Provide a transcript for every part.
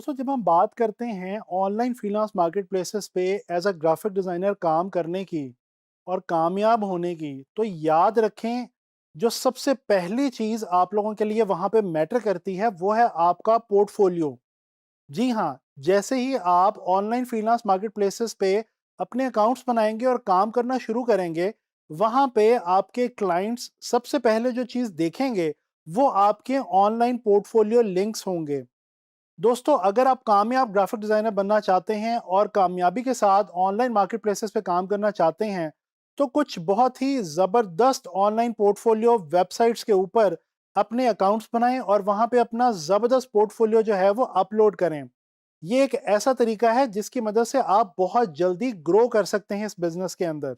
दोस्तों जब हम बात करते हैं ऑनलाइन फ्रीलांस मार्केट प्लेसेस पे एज अ ग्राफिक डिज़ाइनर काम करने की और कामयाब होने की, तो याद रखें जो सबसे पहली चीज़ आप लोगों के लिए वहाँ पे मैटर करती है वो है आपका पोर्टफोलियो। जी हाँ, जैसे ही आप ऑनलाइन फ्रीलांस मार्केट प्लेसेस पे अपने अकाउंट्स बनाएंगे और काम करना शुरू करेंगे, वहाँ पे आपके क्लाइंट्स सबसे पहले जो चीज़ देखेंगे वो आपके ऑनलाइन पोर्टफोलियो लिंक्स होंगे। दोस्तों अगर आप कामयाब ग्राफिक डिज़ाइनर बनना चाहते हैं और कामयाबी के साथ ऑनलाइन मार्केट प्लेसेस पे काम करना चाहते हैं, तो कुछ बहुत ही ज़बरदस्त ऑनलाइन पोर्टफोलियो वेबसाइट्स के ऊपर अपने अकाउंट्स बनाएं और वहां पे अपना ज़बरदस्त पोर्टफोलियो जो है वो अपलोड करें। ये एक ऐसा तरीका है जिसकी मदद से आप बहुत जल्दी ग्रो कर सकते हैं इस बिजनेस के अंदर।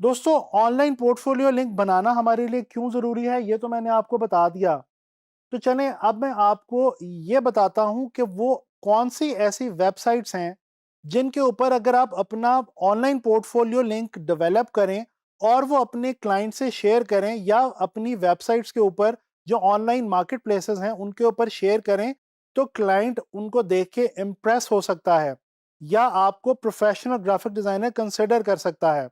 दोस्तों ऑनलाइन पोर्टफोलियो लिंक बनाना हमारे लिए क्यों ज़रूरी है, ये तो मैंने आपको बता दिया। तो चलें अब मैं आपको ये बताता हूं कि वो कौन सी ऐसी वेबसाइट्स हैं जिनके ऊपर अगर आप अपना ऑनलाइन पोर्टफोलियो लिंक डेवलप करें और वो अपने क्लाइंट से शेयर करें या अपनी वेबसाइट्स के ऊपर जो ऑनलाइन मार्केट प्लेसेस हैं उनके ऊपर शेयर करें, तो क्लाइंट उनको देख के इम्प्रेस हो सकता है या आपको प्रोफेशनल ग्राफिक डिज़ाइनर कंसिडर कर सकता है।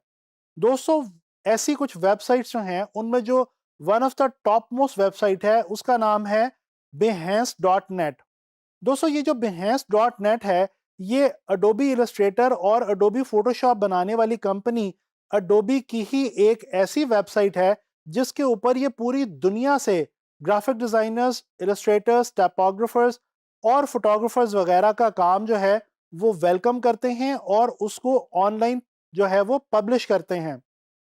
दोस्तों ऐसी कुछ वेबसाइट्स जो हैं उनमें जो one of the top most website है उसका नाम है behance.net। दोस्तों ये जो behance.net है, ये अडोबी इलस्ट्रेटर और अडोबी फोटोशॉप बनाने वाली कंपनी अडोबी की ही एक ऐसी वेबसाइट है जिसके ऊपर ये पूरी दुनिया से ग्राफिक डिजाइनर्स, इलस्ट्रेटर्स, टाइपोग्राफर्स और फोटोग्राफर्स वगैरह का काम जो है वो वेलकम करते हैं और उसको ऑनलाइन जो है वो पब्लिश करते हैं।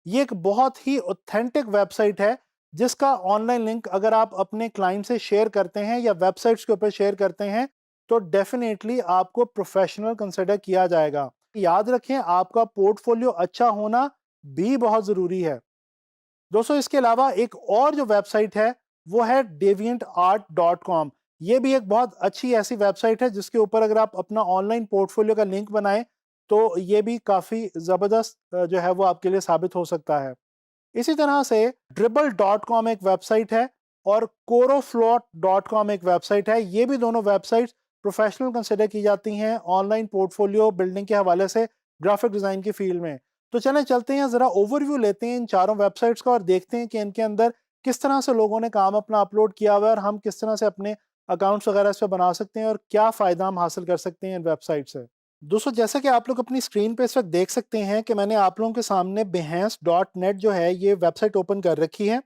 ये एक बहुत ही ऑथेंटिक वेबसाइट है जिसका ऑनलाइन लिंक अगर आप अपने क्लाइंट से शेयर करते हैं या वेबसाइट्स के ऊपर शेयर करते हैं, तो डेफिनेटली आपको प्रोफेशनल कंसिडर किया जाएगा। याद रखें आपका पोर्टफोलियो अच्छा होना भी बहुत ज़रूरी है। दोस्तों इसके अलावा एक और जो वेबसाइट है वो है deviantart.com। ये भी एक बहुत अच्छी ऐसी वेबसाइट है जिसके ऊपर अगर आप अपना ऑनलाइन पोर्टफोलियो का लिंक बनाएं, तो ये भी काफ़ी ज़बरदस्त जो है वो आपके लिए साबित हो सकता है। इसी तरह से dribble.com एक वेबसाइट है और coroflot.com एक वेबसाइट है। ये भी दोनों वेबसाइट्स प्रोफेशनल कंसिडर की जाती हैं ऑनलाइन पोर्टफोलियो बिल्डिंग के हवाले से ग्राफिक डिज़ाइन की फील्ड में। तो चलें चलते हैं, ज़रा ओवरव्यू लेते हैं इन चारों वेबसाइट्स का और देखते हैं कि इनके अंदर किस तरह से लोगों ने काम अपना अपलोड किया हुआ है और हम किस तरह से अपने अकाउंट्स वगैरह इस पे बना सकते हैं और क्या फ़ायदा हम हासिल कर सकते हैं इन वेबसाइट से। दोस्तों जैसा कि आप लोग अपनी स्क्रीन पे इस वक्त देख सकते हैं कि मैंने आप लोगों के सामने behance.net जो है ये वेबसाइट ओपन कर रखी है।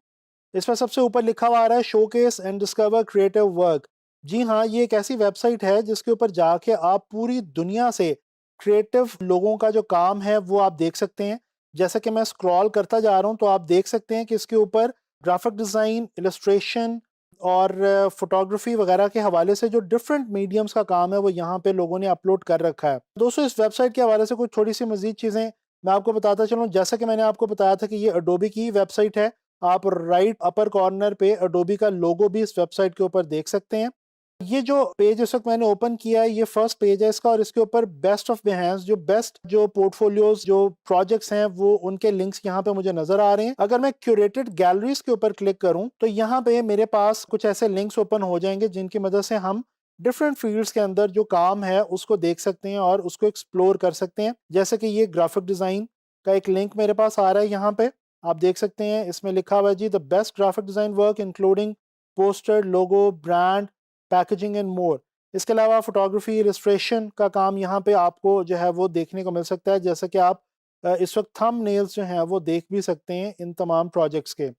इसमें सबसे ऊपर लिखा हुआ आ रहा है showcase and discover creative work. जी हाँ, ये एक ऐसी वेबसाइट है जिसके ऊपर जाके आप पूरी दुनिया से क्रिएटिव लोगों का जो काम है वो आप देख सकते हैं। जैसा कि मैं स्क्रॉल करता जा रहा हूँ तो आप देख सकते हैं कि इसके ऊपर ग्राफिक डिज़ाइन, इलस्ट्रेशन और फोटोग्राफी वगैरह के हवाले से जो डिफरेंट मीडियम्स का काम है वो यहाँ पे लोगों ने अपलोड कर रखा है। दोस्तों इस वेबसाइट के हवाले से कुछ थोड़ी सी मजीद चीज़ें मैं आपको बताता चलूँ। जैसा कि मैंने आपको बताया था कि ये अडोबी की वेबसाइट है। आप राइट अपर कॉर्नर पे अडोबी का लोगो भी इस वेबसाइट के ऊपर देख सकते हैं। ये जो पेज इस वक्त मैंने ओपन किया है ये फर्स्ट पेज है इसका और इसके ऊपर बेस्ट ऑफ बिहेंस जो बेस्ट जो पोर्टफोलियोज जो प्रोजेक्ट्स हैं वो उनके लिंक्स यहाँ पे मुझे नजर आ रहे हैं। अगर मैं क्यूरेटेड गैलरीज के ऊपर क्लिक करूं तो यहाँ पे मेरे पास कुछ ऐसे लिंक्स ओपन हो जाएंगे जिनकी मदद से हम डिफरेंट फील्ड्स के अंदर जो काम है उसको देख सकते हैं और उसको एक्सप्लोर कर सकते हैं। जैसे कि ये ग्राफिक डिजाइन का एक लिंक मेरे पास आ रहा है, यहाँ पे आप देख सकते हैं इसमें लिखा हुआ है जी the best graphic design work including poster, logo, brand, packaging and more. इसके अलावा फोटोग्राफी, इलस्ट्रेशन का काम यहाँ पे आपको जो है वो देखने को मिल सकता है, जैसे कि आप इस वक्त थंबनेल्स जो हैं वो देख भी सकते हैं इन तमाम प्रोजेक्ट्स के।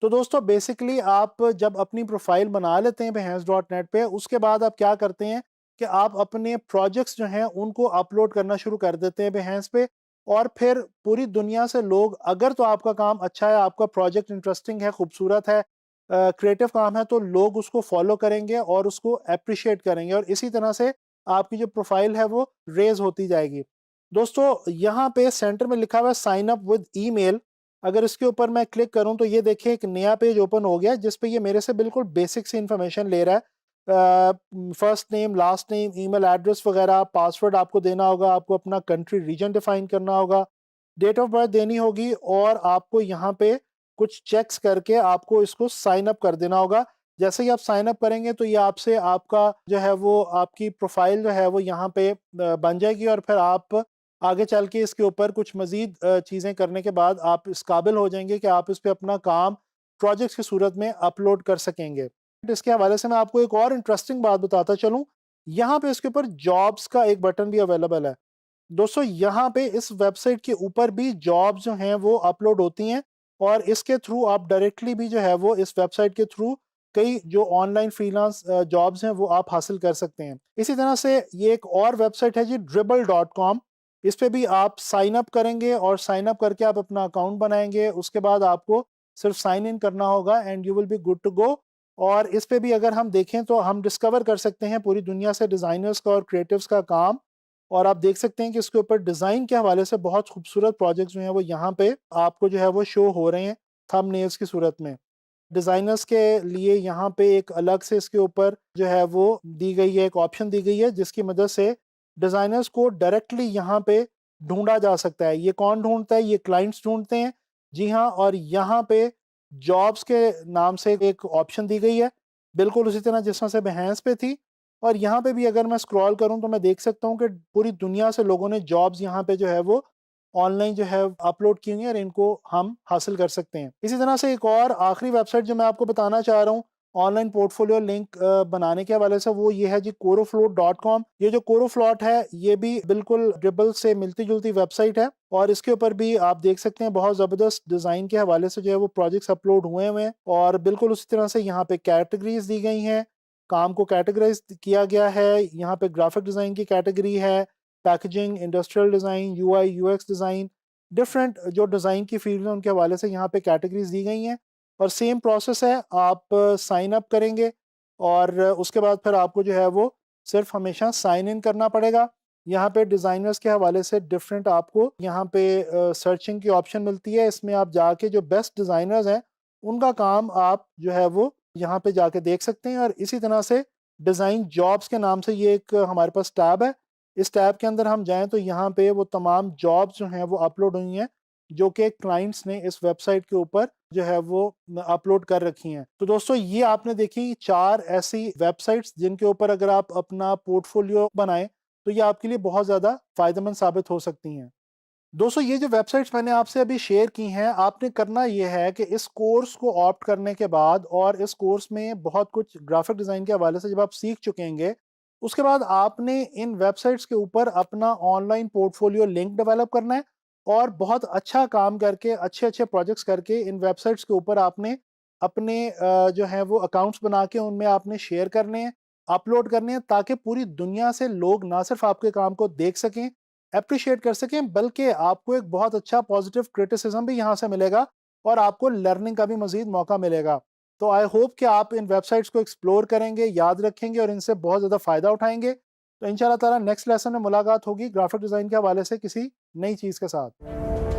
तो दोस्तों बेसिकली आप जब अपनी प्रोफाइल बना लेते हैं behance.net पे, उसके बाद आप क्या करते हैं कि आप अपने प्रोजेक्ट्स जो हैं उनको अपलोड करना शुरू कर देते हैं behance पे। और फिर पूरी दुनिया से लोग, अगर तो आपका काम अच्छा है, आपका प्रोजेक्ट इंटरेस्टिंग है, खूबसूरत है, क्रिएटिव काम है, तो लोग उसको फॉलो करेंगे और उसको अप्रिशिएट करेंगे और इसी तरह से आपकी जो प्रोफाइल है वो रेज होती जाएगी। दोस्तों यहाँ पे सेंटर में लिखा हुआ है साइन अप विद ईमेल। अगर इसके ऊपर मैं क्लिक करूं तो ये देखिए एक नया पेज ओपन हो गया जिस पे ये मेरे से बिल्कुल बेसिक सी इंफॉर्मेशन ले रहा है। First name, last name, email address वगैरह, पासवर्ड आपको देना होगा, आपको अपना कंट्री रीजन डिफाइन करना होगा, डेट ऑफ बर्थ देनी होगी और आपको यहाँ पे कुछ चेक्स करके आपको इसको साइन अप कर देना होगा। जैसे ही आप साइन अप करेंगे तो ये आपसे आपका जो है वो आपकी प्रोफाइल जो है वो यहाँ पे बन जाएगी और फिर आप आगे चल के इसके ऊपर कुछ मज़ीद चीज़ें करने के बाद आप इस काबिल हो जाएँगे कि आप इस पे अपना काम प्रोजेक्ट्स की सूरत में अपलोड कर सकेंगे। इसके हवाले से मैं आपको एक और इंटरेस्टिंग बात बताता चलूँ, यहाँ पे इसके ऊपर जॉब्स का एक बटन भी अवेलेबल है। दोस्तों यहाँ पे इस वेबसाइट के ऊपर भी जॉब्स जो हैं वो अपलोड होती हैं और इसके थ्रू आप डायरेक्टली भी जो है वो इस वेबसाइट के थ्रू कई जो ऑनलाइन फ्रीलांस जॉब्स हैं वो आप हासिल कर सकते हैं। इसी तरह से ये एक और वेबसाइट है जी dribbble.com। इस पे भी आप साइन अप करेंगे और साइन अप करके आप अपना अकाउंट बनाएंगे, उसके बाद आपको सिर्फ साइन इन करना होगा and you will be good to go. और इस पे भी अगर हम देखें तो हम डिस्कवर कर सकते हैं पूरी दुनिया से डिज़ाइनर्स का और क्रिएटिव्स का काम। और आप देख सकते हैं कि इसके ऊपर डिज़ाइन के हवाले से बहुत खूबसूरत प्रोजेक्ट्स जो हैं वो यहाँ पे आपको जो है वो शो हो रहे हैं थंबनेल्स की सूरत में। डिज़ाइनर्स के लिए यहाँ पे एक अलग से इसके ऊपर जो है वो दी गई है, एक ऑप्शन दी गई है जिसकी मदद से डिज़ाइनर्स को डायरेक्टली यहाँ पे ढूँढा जा सकता है। ये कौन ढूँढता है? ये क्लाइंट्स ढूँढते हैं। जी हाँ, और यहाँ पे जॉब्स के नाम से एक ऑप्शन दी गई है, बिल्कुल उसी तरह जिस तरह से बिहेंस पे थी। और यहाँ पे भी अगर मैं स्क्रॉल करूँ तो मैं देख सकता हूँ कि पूरी दुनिया से लोगों ने जॉब्स यहाँ पे जो है वो ऑनलाइन जो है अपलोड की हुई है और इनको हम हासिल कर सकते हैं। इसी तरह से एक और आखिरी वेबसाइट जो मैं आपको बताना चाह रहा हूँ ऑनलाइन पोर्टफोलियो लिंक बनाने के हवाले से, वो ये है जी corofloat.com। ये जो कोरोफ्लॉट है ये भी बिल्कुल ड्रिबल से मिलती-जुलती वेबसाइट है और इसके ऊपर भी आप देख सकते हैं बहुत ज़बरदस्त डिज़ाइन के हवाले से जो है वो प्रोजेक्ट्स अपलोड हुए हैं और बिल्कुल उसी तरह से यहाँ पे कैटेगरीज़ दी गई हैं, काम को कैटेगराइज़ किया गया है। यहाँ पे ग्राफिक डिज़ाइन की कैटेगरी है, packaging, industrial design, UI, UX design, different जो डिज़ाइन की फील्ड हैं उनके हवाले से यहाँ पे कैटेगरीज़ दी गई हैं। और सेम प्रोसेस है, आप साइन अप करेंगे और उसके बाद फिर आपको जो है वो सिर्फ हमेशा साइन इन करना पड़ेगा। यहाँ पे डिज़ाइनर्स के हवाले से डिफरेंट आपको यहाँ पे सर्चिंग की ऑप्शन मिलती है। इसमें आप जाके जो बेस्ट डिज़ाइनर्स हैं, उनका काम आप जो है वो यहाँ पे जाके देख सकते हैं। और इसी तरह से डिज़ाइन जॉब्स के नाम से ये एक हमारे पास टैब है। इस टैब के अंदर हम जाएँ तो यहाँ पे वो तमाम जॉब्स जो हैं वो अपलोड हुई हैं, जो कि क्लाइंट्स ने इस वेबसाइट के ऊपर जो है वो अपलोड कर रखी हैं। तो दोस्तों ये आपने देखी 4 ऐसी वेबसाइट्स जिनके ऊपर अगर आप अपना पोर्टफोलियो बनाएँ, तो ये आपके लिए बहुत ज़्यादा फ़ायदेमंद साबित हो सकती हैं। दोस्तों ये जो वेबसाइट्स मैंने आपसे अभी शेयर की हैं, आपने करना ये है कि इस कोर्स को ऑप्ट करने के बाद और इस कोर्स में बहुत कुछ ग्राफिक डिज़ाइन के हवाले से जब आप सीख चुकेंगे, उसके बाद आपने इन वेबसाइट्स के ऊपर अपना ऑनलाइन पोर्टफोलियो लिंक डेवलप करना है और बहुत अच्छा काम करके, अच्छे-अच्छे प्रोजेक्ट्स करके इन वेबसाइट्स के ऊपर आपने अपने जो है वो अकाउंट्स बना के उनमें आपने शेयर करने हैं, अपलोड करने हैं ताकि पूरी दुनिया से लोग ना सिर्फ़ आपके काम को देख सकें, एप्रिशिएट कर सकें, बल्कि आपको एक बहुत अच्छा पॉजिटिव क्रिटिसिज्म भी यहाँ से मिलेगा और आपको लर्निंग का भी मज़ीद मौका मिलेगा। तो आई होप कि आप इन वेबसाइट्स को एक्सप्लोर करेंगे, याद रखेंगे और इनसे बहुत ज़्यादा फ़ायदा उठाएँगे। तो इंशाअल्लाह ताला नेक्स्ट लेसन में मुलाकात होगी ग्राफिक डिज़ाइन के हवाले से किसी नई चीज़ के साथ।